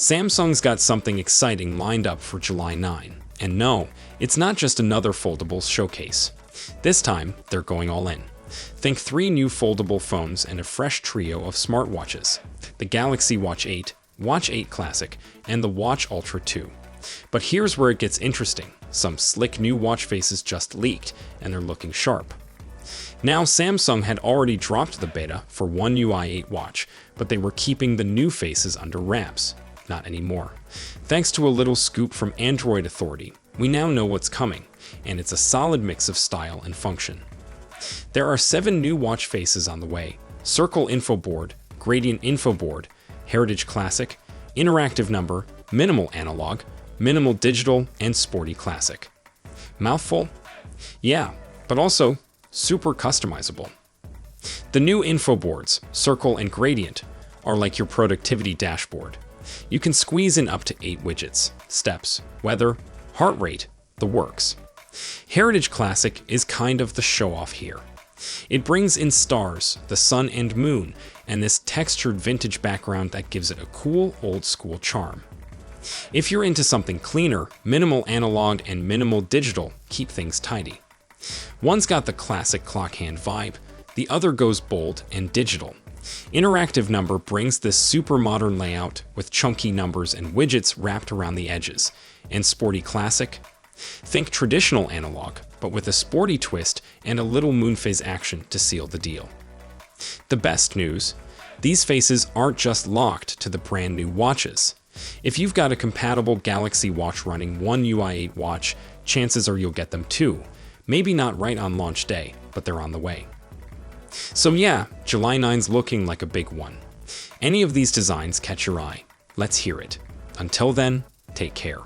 Samsung's got something exciting lined up for July 9. And no, it's not just another foldables showcase. This time, they're going all in. Think 3 new foldable phones and a fresh trio of smartwatches: the Galaxy Watch 8, Watch 8 Classic, and the Watch Ultra 2. But here's where it gets interesting. Some slick new watch faces just leaked, and they're looking sharp. Now, Samsung had already dropped the beta for One UI 8 watch, but they were keeping the new faces under wraps. Not anymore. Thanks to a little scoop from Android Authority, we now know what's coming, and it's a solid mix of style and function. There are 7 new watch faces on the way: Circle Info Board, Gradient Info Board, Heritage Classic, Interactive Number, Minimal Analog, Minimal Digital, and Sporty Classic. Mouthful? Yeah, but also super customizable. The new info boards, Circle and Gradient, are like your productivity dashboard. You can squeeze in up to 8 widgets: steps, weather, heart rate, the works. Heritage Classic is kind of the show-off here. It brings in stars, the sun and moon, and this textured vintage background that gives it a cool, old-school charm. If you're into something cleaner, Minimal Analog and Minimal Digital keep things tidy. One's got the classic clock hand vibe, the other goes bold and digital. Interactive Number brings this super modern layout with chunky numbers and widgets wrapped around the edges. And Sporty Classic? Think traditional analog, but with a sporty twist and a little moon phase action to seal the deal. The best news: these faces aren't just locked to the brand new watches. If you've got a compatible Galaxy Watch running One UI 8 watch, chances are you'll get them too. Maybe not right on launch day, but they're on the way. So yeah, July 9's looking like a big one. Any of these designs catch your eye? Let's hear it. Until then, take care.